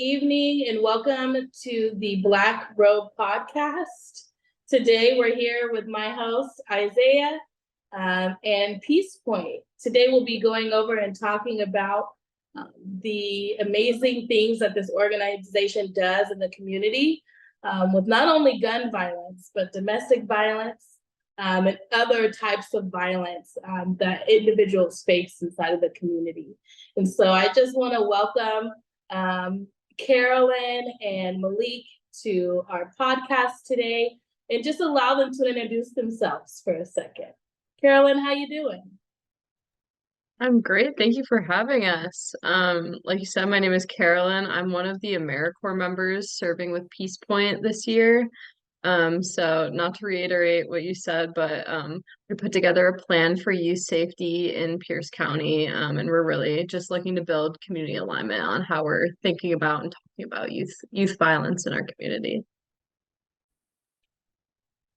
evening, and welcome to the Black Robe podcast. Today, we're here with my host, Isaiah, and Peace Point. Today, we'll be going over and talking about the amazing things that this organization does in the community with not only gun violence, but domestic violence and other types of violence that individuals face inside of the community. And so I just want to welcome Carolyn and Malik to our podcast today and just allow them to introduce themselves for a second. Carolyn, how you doing? I'm great. Thank you for having us. Like you said, my name is Carolyn. I'm one of the AmeriCorps members serving with Peace Point this year. So not to reiterate what you said, but we put together a plan for youth safety in Pierce County, and we're really just looking to build community alignment on how we're thinking about and talking about youth violence in our community.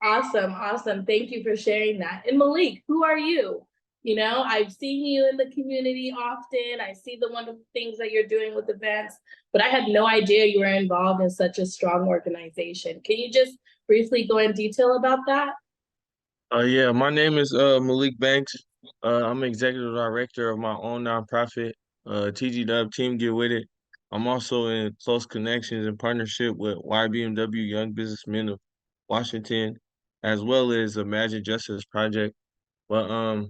Awesome. Thank you for sharing that. And Malik, who are you? You know, I've seen you in the community often. I see the wonderful things that you're doing with events, but I had no idea you were involved in such a strong organization. Can you just briefly go in detail about that? Yeah, my name is Malik Banks. I'm executive director of my own nonprofit, TG Dub Team Get With It. I'm also in close connections and partnership with YBMW Young Businessmen of Washington, as well as Imagine Justice Project. But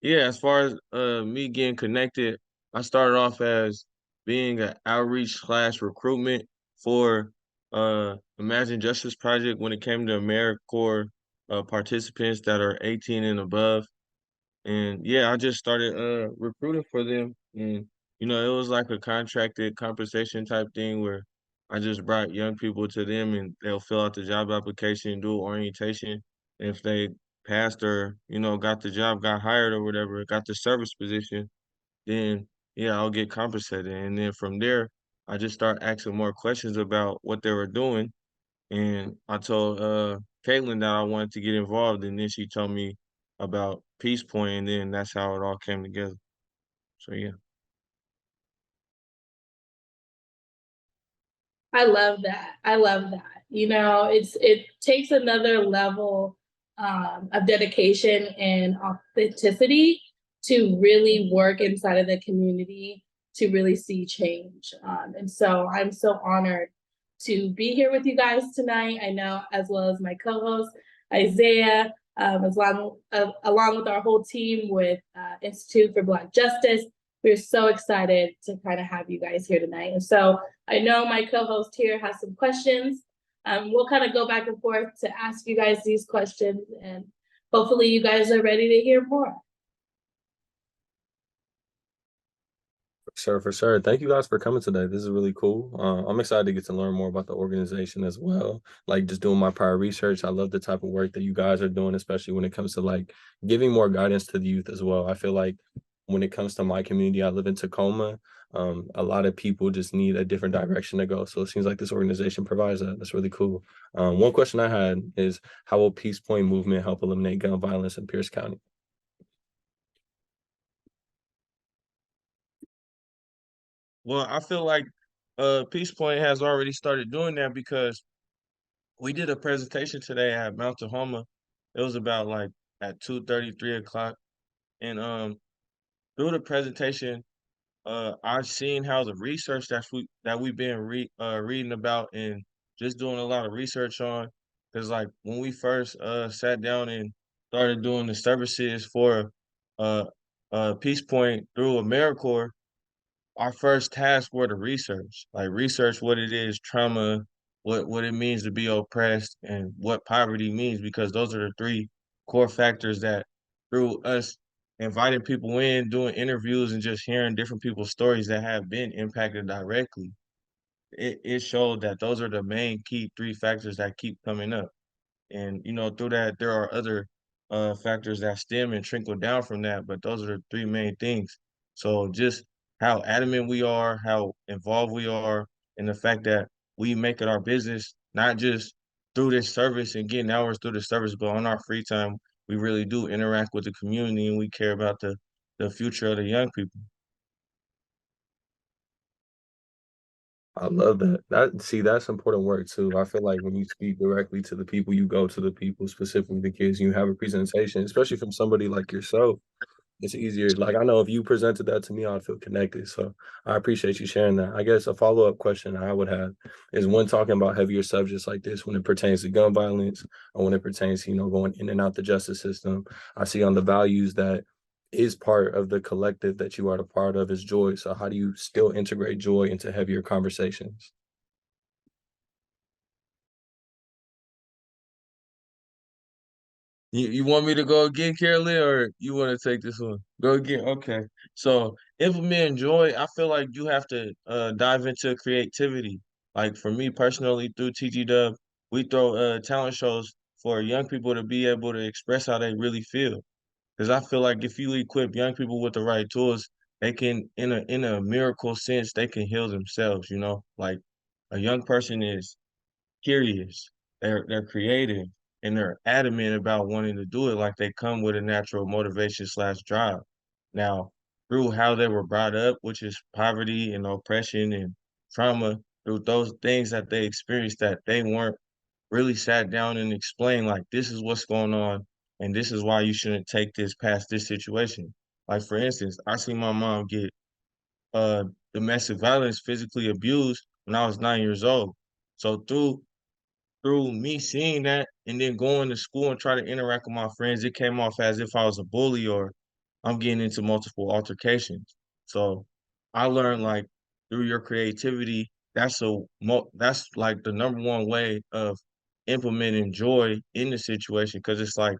yeah, as far as me getting connected, I started off as being an outreach slash recruitment for Imagine Justice Project when it came to AmeriCorps participants that are 18 and above. And yeah, I just started recruiting for them. And it was like a contracted compensation type thing where I just brought young people to them and they'll fill out the job application, do orientation. And if they passed or, got the job, got hired or whatever, got the service position, then yeah, I'll get compensated. And then from there, I just start asking more questions about what they were doing. And I told Caitlin that I wanted to get involved, and then she told me about Peace Point, and then that's how it all came together. So yeah. I love that. I love that. You know, it takes another level of dedication and authenticity to really work inside of the community to really see change. And so I'm so honored to be here with you guys tonight. I know, as well as my co-host Isaiah, along with our whole team with Institute for Black Justice. We're so excited to kind of have you guys here tonight. And so I know my co-host here has some questions. We'll kind of go back and forth to ask you guys these questions, and hopefully you guys are ready to hear more. For sure. Thank you guys for coming today. This is really cool. I'm excited to get to learn more about the organization as well. Like just doing my prior research. I love the type of work that you guys are doing, especially when it comes to like giving more guidance to the youth as well. I feel like when it comes to my community, I live in Tacoma. A lot of people just need a different direction to go. So it seems like this organization provides that. That's really cool. One question I had is how will Peace Point movement help eliminate gun violence in Pierce County? Well, I feel like Peace Point has already started doing that because we did a presentation today at Mount Tahoma. It was about like at 2:30, 3 o'clock. And through the presentation, I've seen how the research that we've been reading about and just doing a lot of research on. Because like when we first sat down and started doing the services for uh Peace Point through AmeriCorps, our first task were to research, like research what it is, trauma, what it means to be oppressed, and what poverty means, because those are the three core factors that through us inviting people in, doing interviews, and just hearing different people's stories that have been impacted directly, it showed that those are the main key three factors that keep coming up. And through that there are other factors that stem and trickle down from that, but those are the three main things. So just how adamant we are, how involved we are, and the fact that we make it our business, not just through this service and getting hours through the service, but on our free time, we really do interact with the community and we care about the future of the young people. I love that. That's important work too. I feel like when you speak directly to the people, you go to the people, specifically the kids, and you have a presentation, especially from somebody like yourself, it's easier. Like I know if you presented that to me, I'd feel connected. So I appreciate you sharing that. I guess a follow-up question I would have is when talking about heavier subjects like this, when it pertains to gun violence or when it pertains to, going in and out the justice system, I see on the values that is part of the collective that you are a part of is joy. So how do you still integrate joy into heavier conversations? You want me to go again, Carolyn, or you want to take this one? Go again. Okay. So implement joy. I feel like you have to dive into creativity. Like for me personally, through TG Dub, we throw talent shows for young people to be able to express how they really feel. Because I feel like if you equip young people with the right tools, they can, in a miracle sense, they can heal themselves. Like a young person is curious, they're creative, and they're adamant about wanting to do it. Like they come with a natural motivation slash drive. Now, through how they were brought up, which is poverty and oppression and trauma, through those things that they experienced that they weren't really sat down and explained, like this is what's going on and this is why you shouldn't take this past this situation. Like for instance, I see my mom get uh domestic violence, physically abused when I was 9 years old. So through me seeing that and then going to school and try to interact with my friends, it came off as if I was a bully or I'm getting into multiple altercations. So I learned like through your creativity, that's like the number one way of implementing joy in the situation because it's like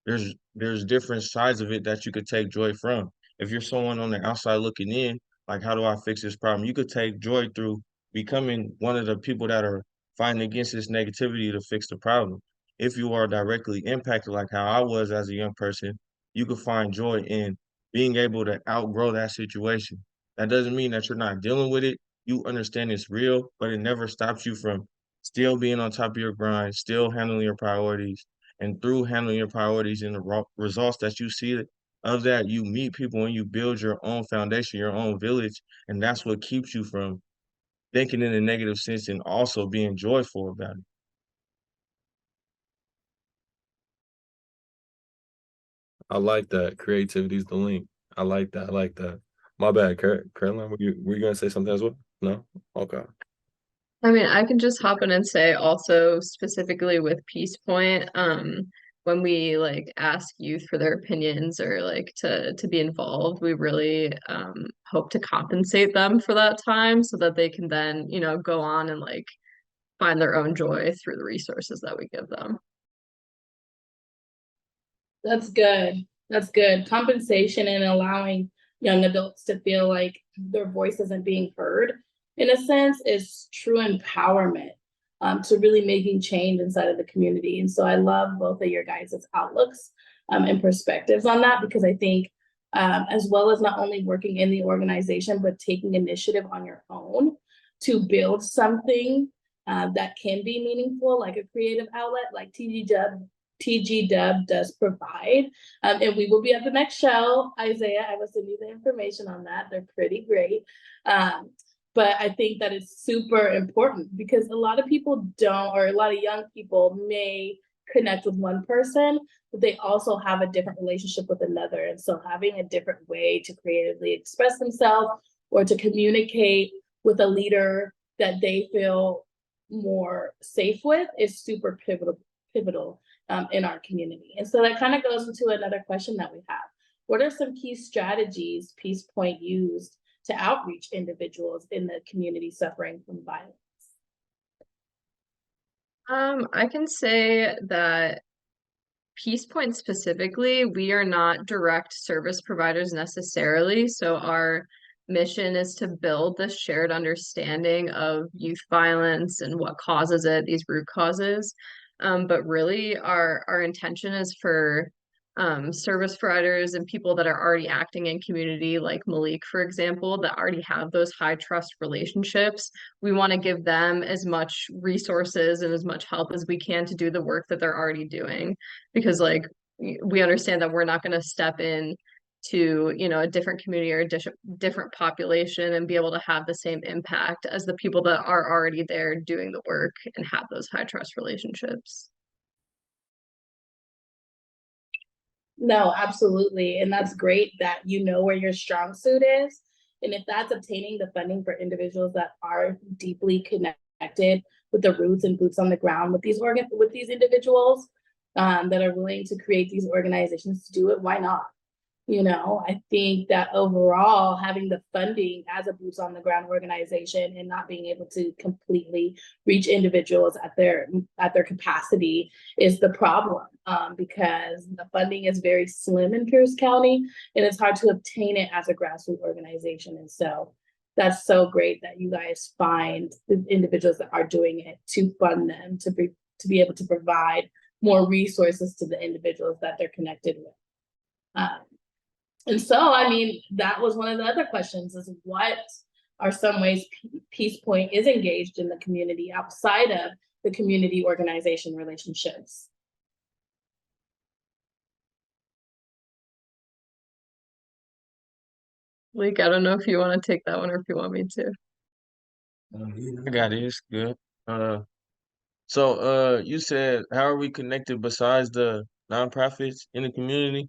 there's different sides of it that you could take joy from. If you're someone on the outside looking in, like how do I fix this problem? You could take joy through becoming one of the people that are fighting against this negativity to fix the problem. If you are directly impacted, like how I was as a young person, you can find joy in being able to outgrow that situation. That doesn't mean that you're not dealing with it. You understand it's real, but it never stops you from still being on top of your grind, still handling your priorities. And through handling your priorities and the results that you see of that, you meet people and you build your own foundation, your own village. And that's what keeps you from thinking in a negative sense and also being joyful about it. I like that. Creativity is the link. I like that. I like that. My bad, Caroline. Were you gonna say something as well? No? Okay. I mean, I can just hop in and say also specifically with Peace Point, when we like ask youth for their opinions or like to be involved, we really hope to compensate them for that time so that they can then, go on and like find their own joy through the resources that we give them. That's good. That's good. Compensation and allowing young adults to feel like their voice isn't being heard, in a sense, is true empowerment to really making change inside of the community. And so I love both of your guys' outlooks and perspectives on that because I think, as well as not only working in the organization, but taking initiative on your own to build something that can be meaningful, like a creative outlet, like TG Dub does provide. And we will be at the next show. Isaiah, I will send you the information on that. They're pretty great. But I think that it's super important because a lot of people don't, or a lot of young people may connect with one person, but they also have a different relationship with another. And so having a different way to creatively express themselves or to communicate with a leader that they feel more safe with is super pivotal in our community. And so that kind of goes into another question that we have. What are some key strategies Peace Point used to outreach individuals in the community suffering from violence? I can say that Peace Point specifically, we are not direct service providers necessarily. So our mission is to build this shared understanding of youth violence and what causes it, these root causes. But really our intention is for service providers and people that are already acting in community, like Malik, for example, that already have those high trust relationships. We want to give them as much resources and as much help as we can to do the work that they're already doing. Because like we understand that we're not going to step in to, you know, a different community or a different population and be able to have the same impact as the people that are already there doing the work and have those high trust relationships. No, absolutely. And that's great that you know where your strong suit is. And if that's obtaining the funding for individuals that are deeply connected with the roots and boots on the ground with these individuals that are willing to create these organizations to do it, why not? You know, I think that overall having the funding as a boots on the ground organization and not being able to completely reach individuals at their capacity is the problem, because the funding is very slim in Pierce County and it's hard to obtain it as a grassroots organization. And so that's so great that you guys find the individuals that are doing it to fund them to be able to provide more resources to the individuals that they're connected with. And so, I mean, that was one of the other questions, is what are some ways Peace Point is engaged in the community outside of the community organization relationships? Like, I don't know if you want to take that one or if you want me to. I got it. It's good. So you said, how are we connected besides the nonprofits in the community?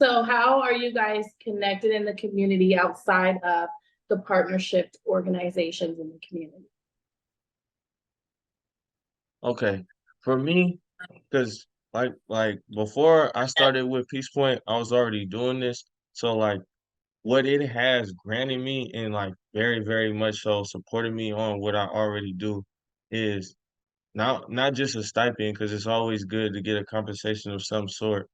So how are you guys connected in the community outside of the partnership organizations in the community? Okay, for me, because like before I started with Peace Point, I was already doing this. So like what it has granted me and like very, very much so supported me on what I already do is not just a stipend, because it's always good to get a compensation of some sort,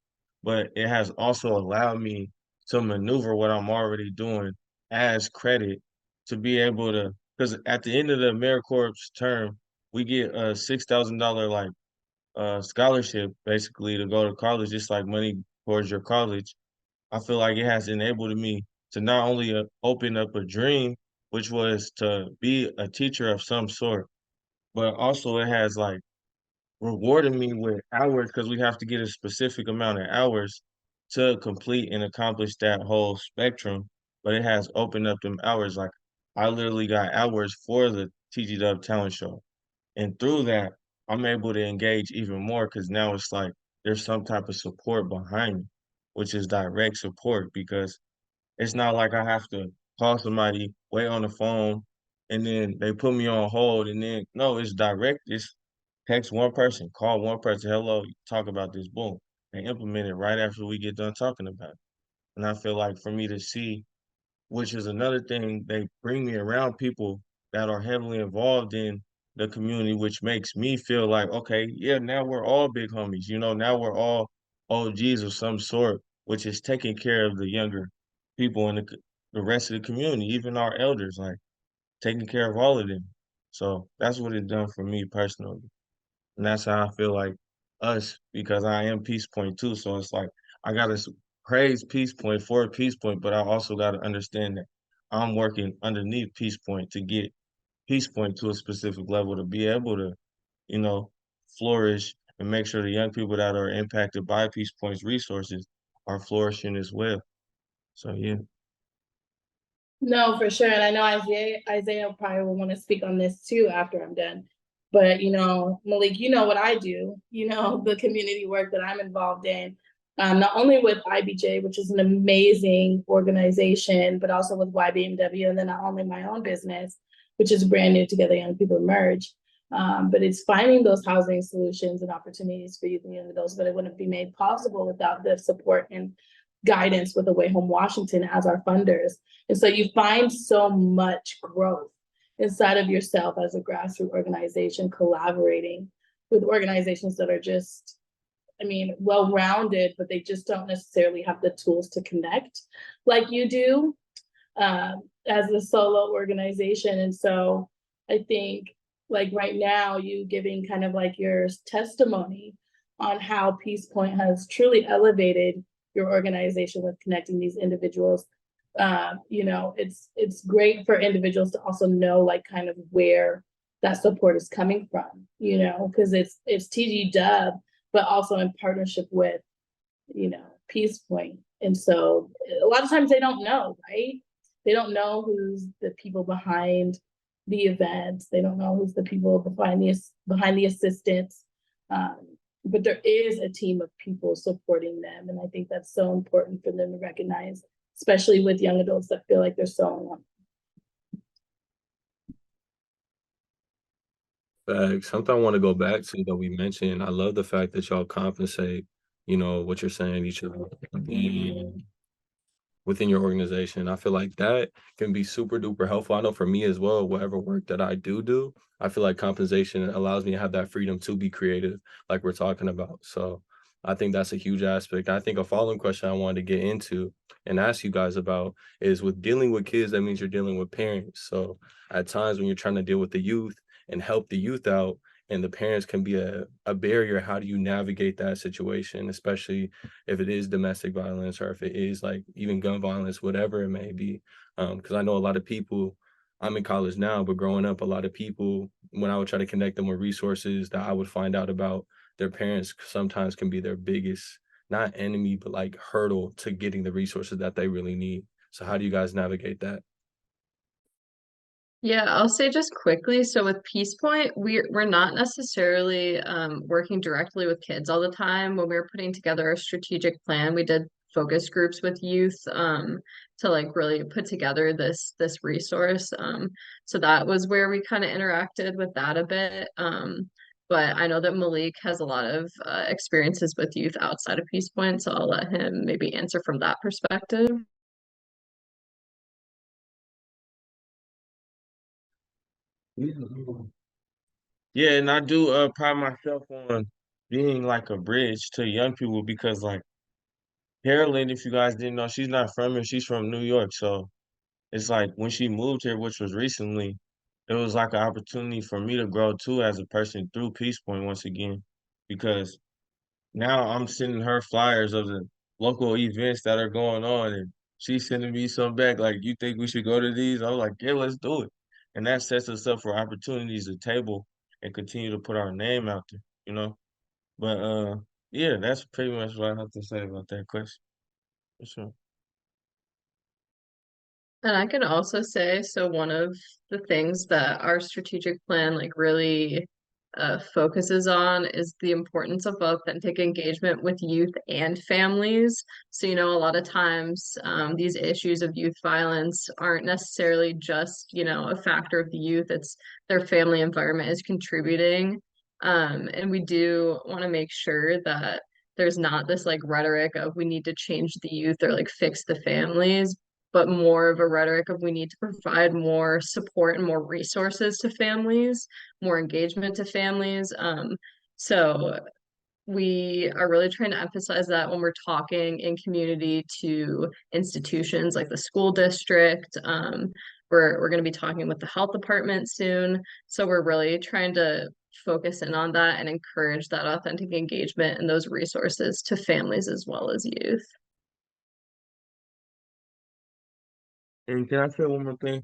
but it has also allowed me to maneuver what I'm already doing as credit to be able to, because at the end of the AmeriCorps term, we get a $6,000 like scholarship basically to go to college, just like money towards your college. I feel like it has enabled me to not only open up a dream, which was to be a teacher of some sort, but also it has like rewarded me with hours, because we have to get a specific amount of hours to complete and accomplish that whole spectrum. But it has opened up them hours. Like I literally got hours for the TG Dub talent show. And through that, I'm able to engage even more, because now it's like there's some type of support behind me, which is direct support, because it's not like I have to call somebody, wait on the phone, and then they put me on hold, and then no, it's direct. It's text one person, call one person, hello, talk about this, boom. They implement it right after we get done talking about it. And I feel like for me to see, which is another thing, they bring me around people that are heavily involved in the community, which makes me feel like, okay, yeah, now we're all big homies, you know, now we're all OGs of some sort, which is taking care of the younger people in the rest of the community, even our elders, like taking care of all of them. So that's what it's done for me personally. And that's how I feel like us, because I am Peace Point too. So it's like I gotta praise Peace Point for Peace Point, but I also gotta understand that I'm working underneath Peace Point to get Peace Point to a specific level to be able to, you know, flourish and make sure the young people that are impacted by Peace Point's resources are flourishing as well. So yeah. No, for sure. And I know Isaiah probably will want to speak on this too after I'm done. But you know, Malik, you know what I do, you know, the community work that I'm involved in, not only with IBJ, which is an amazing organization, but also with YBMW, and then not only my own business, which is brand new, Together Young People Emerge. But it's finding those housing solutions and opportunities for youth and young adults, but it wouldn't be made possible without the support and guidance with Away Home Washington as our funders. And so you find so much growth inside of yourself as a grassroots organization, collaborating with organizations that are just, I mean, well-rounded, but they just don't necessarily have the tools to connect like you do as a solo organization. And so I think like right now, you giving kind of like your testimony on how Peace Point has truly elevated your organization with connecting these individuals. You know, it's great for individuals to also know like kind of where that support is coming from, you know, because it's TG Dub, but also in partnership with, you know, Peace Point. And so a lot of times they don't know, right? They don't know who's the people behind the events. They don't know who's the people behind the assistants. But there is a team of people supporting them. And I think that's so important for them to recognize, especially with young adults that feel like they're so alone. Something I want to go back to that we mentioned. I love the fact that y'all compensate, what you're saying, each other within your organization. I feel like that can be super duper helpful. I know for me as well, whatever work that I do, I feel like compensation allows me to have that freedom to be creative, like we're talking about. So I think that's a huge aspect. I think a following question I wanted to get into and ask you guys about is with dealing with kids, that means you're dealing with parents. So at times when you're trying to deal with the youth and help the youth out, and the parents can be a barrier, how do you navigate that situation, especially if it is domestic violence or if it is like even gun violence, whatever it may be? Because I know a lot of people, I'm in college now, but growing up, a lot of people, when I would try to connect them with resources that I would find out about, their parents sometimes can be their biggest, not enemy, but like hurdle to getting the resources that they really need. So how do you guys navigate that? Yeah, I'll say just quickly. So with Peace Point, we're not necessarily working directly with kids all the time. When we were putting together a strategic plan, we did focus groups with youth to like really put together this resource. So that was where we kind of interacted with that a bit. But I know that Malik has a lot of experiences with youth outside of Peace Point, so I'll let him maybe answer from that perspective. Yeah, and I do pride myself on being like a bridge to young people because like Carolyn, if you guys didn't know, she's not from here, she's from New York. So it's like when she moved here, which was recently, it was like an opportunity for me to grow too as a person through Peace Point once again. Because now I'm sending her flyers of the local events that are going on, and she's sending me some back. Like, you think we should go to these? I was like, yeah, let's do it. And that sets us up for opportunities to table and continue to put our name out there, you know? But yeah, that's pretty much what I have to say about that question. For sure. And I can also say, so one of the things that our strategic plan like really focuses on is the importance of authentic engagement with youth and families. So, a lot of times these issues of youth violence aren't necessarily just, a factor of the youth, it's their family environment is contributing. And we do want to make sure that there's not this like rhetoric of we need to change the youth or like fix the families, but more of a rhetoric of we need to provide more support and more resources to families, more engagement to families. So we are really trying to emphasize that when we're talking in community to institutions like the school district. We're going to be talking with the health department soon. So we're really trying to focus in on that and encourage that authentic engagement and those resources to families as well as youth. And can I say one more thing?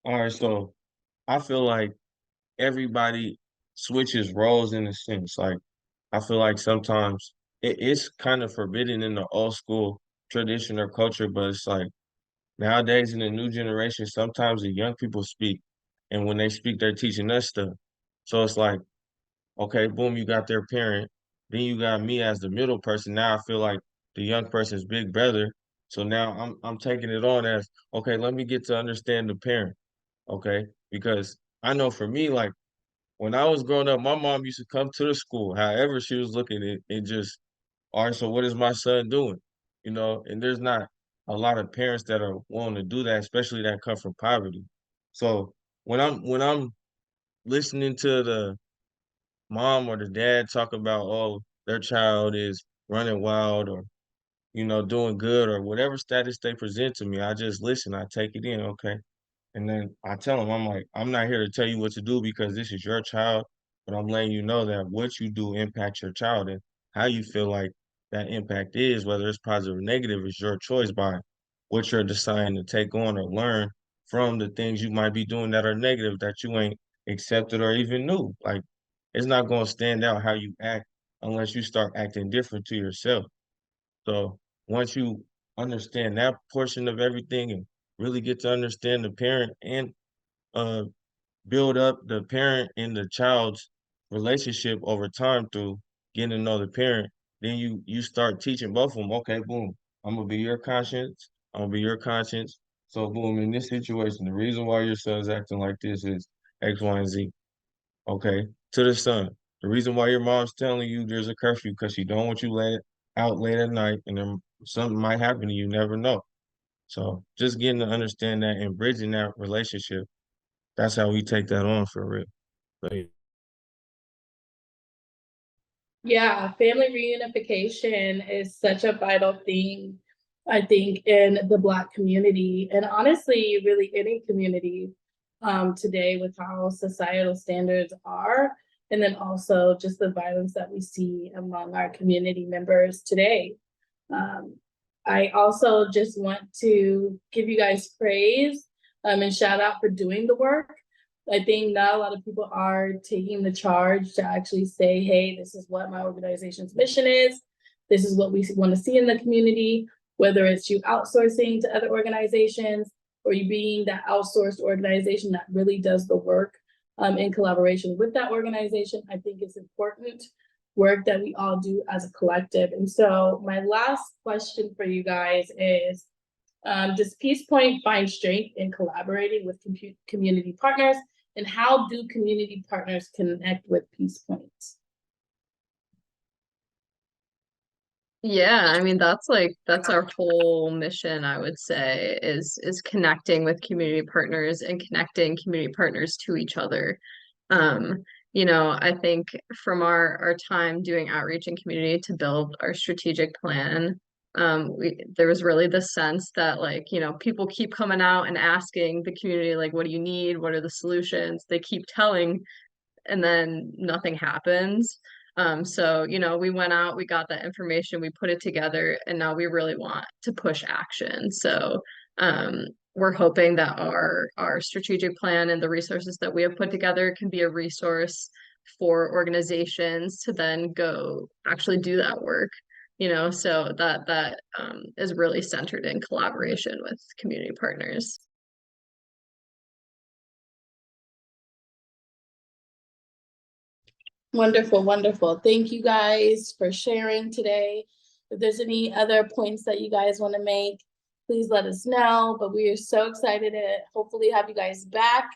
All right, so I feel like everybody switches roles in a sense. Like I feel like sometimes it's kind of forbidden in the old school tradition or culture, but it's like nowadays in the new generation, sometimes the young people speak, and when they speak, they're teaching us stuff. So it's like, okay, boom, you got their parent, then you got me as the middle person. Now I feel like the young person's big brother. So now I'm taking it on as, okay, let me get to understand the parent, okay? Because I know for me, like when I was growing up, my mom used to come to the school. However, she was looking at it just, all right, so what is my son doing? And there's not a lot of parents that are willing to do that, especially that come from poverty. So when I'm listening to the mom or the dad talk about, oh, their child is running wild or, doing good or whatever status they present to me, I just listen, I take it in, okay? And then I tell them, I'm like, I'm not here to tell you what to do because this is your child, but I'm letting you know that what you do impacts your child and how you feel like that impact is, whether it's positive or negative, is your choice by what you're deciding to take on or learn from the things you might be doing that are negative that you ain't accepted or even knew. Like, it's not going to stand out how you act unless you start acting different to yourself. So once you understand that portion of everything and really get to understand the parent and uh build up the parent and the child's relationship over time through getting to know the parent, then you start teaching both of them, okay, boom, I'm gonna be your conscience, I'm gonna be your conscience. So boom, in this situation, the reason why your son's acting like this is X, Y, and Z. Okay. To the son. The reason why your mom's telling you there's a curfew because she don't want you out late at night and then something might happen to you, never know. So just getting to understand that and bridging that relationship, that's how we take that on for real. Like, Yeah, family reunification is such a vital thing, I think, in the Black community, and honestly, really any community today with how societal standards are, and then also just the violence that we see among our community members today. Um, I also just want to give you guys praise and shout out for doing the work. I think not a lot of people are taking the charge to actually say, hey, this is what my organization's mission is. This is what we want to see in the community, whether it's you outsourcing to other organizations or you being that outsourced organization that really does the work in collaboration with that organization. I think it's important work that we all do as a collective. And so my last question for you guys is, does Peace Point find strength in collaborating with community partners? And how do community partners connect with Peace Point? Yeah, I mean that's our whole mission, I would say, is connecting with community partners and connecting community partners to each other. I think from our time doing outreach in community to build our strategic plan, there was really the sense that people keep coming out and asking the community, like, what do you need? What are the solutions? They keep telling, and then nothing happens. So, we went out, we got that information, we put it together, and now we really want to push action. So, we're hoping that our strategic plan and the resources that we have put together can be a resource for organizations to then go actually do that work. So that is really centered in collaboration with community partners. Wonderful, wonderful. Thank you guys for sharing today. If there's any other points that you guys want to make, please let us know. But we are so excited to hopefully have you guys back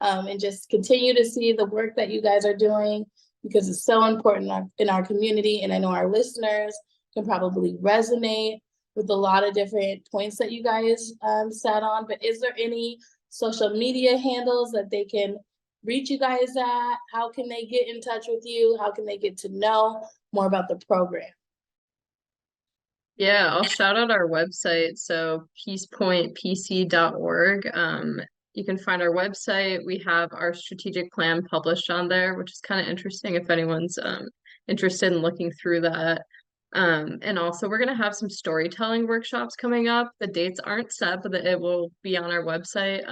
and just continue to see the work that you guys are doing, because it's so important in our community. And I know our listeners can probably resonate with a lot of different points that you guys sat on. But is there any social media handles that they can reach you guys at? How can they get in touch with you? How can they get to know more about the program? Yeah, I'll shout out our website. So peacepointpc.org. You can find our website. We have our strategic plan published on there, which is kind of interesting if anyone's interested in looking through that. And also we're going to have some storytelling workshops coming up. The dates aren't set, but it will be on our website.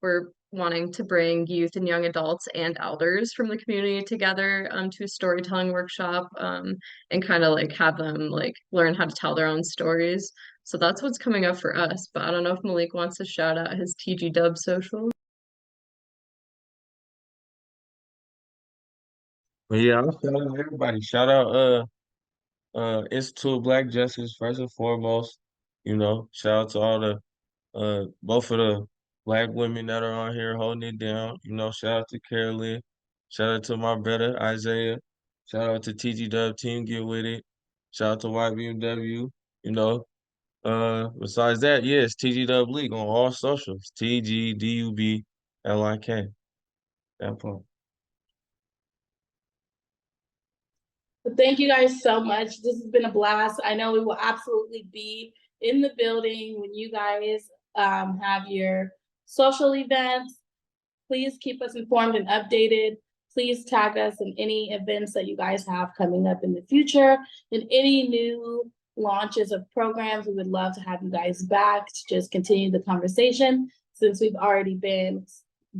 We're wanting to bring youth and young adults and elders from the community together to a storytelling workshop and kind of have them learn how to tell their own stories. So that's what's coming up for us. But I don't know if Malik wants to shout out his TG Dub social. but yeah, I'll shout out everybody. Shout out Institute of Black Justice first and foremost. Shout out to all the both of the Black women that are on here holding it down. Shout out to Carolyn. Shout out to my brother Isaiah. Shout out to TG Dub Team Get With It. Shout out to YBMW. Besides that, yes, TG Dub League on all socials. TGDUBLIK. That part. But thank you guys so much. This has been a blast. I know we will absolutely be in the building when you guys have your social events. Please keep us informed and updated. Please tag us in any events that you guys have coming up in the future and any new launches of programs. We would love to have you guys back to just continue the conversation, since we've already been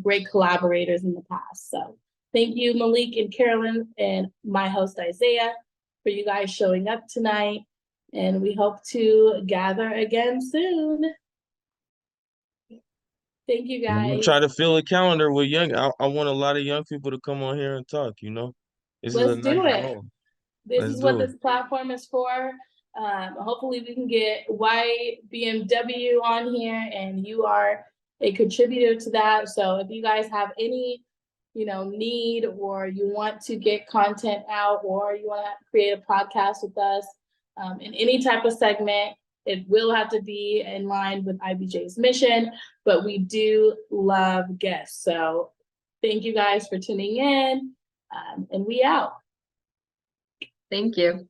great collaborators in the past. So thank you, Malik and Carolyn, and my host, Isaiah, for you guys showing up tonight. And we hope to gather again soon. Thank you, I'm gonna guys. try to fill a calendar with young. I want a lot of young people to come on here and talk. This is a Let's do nice it. goal. This Let's is what do it. this platform is for. Hopefully we can get white BMW on here, and you are a contributor to that. So if you guys have any, need, or you want to get content out, or you want to create a podcast with us, in any type of segment, it will have to be in line with IBJ's mission, but we do love guests. So thank you guys for tuning in, and we out. Thank you.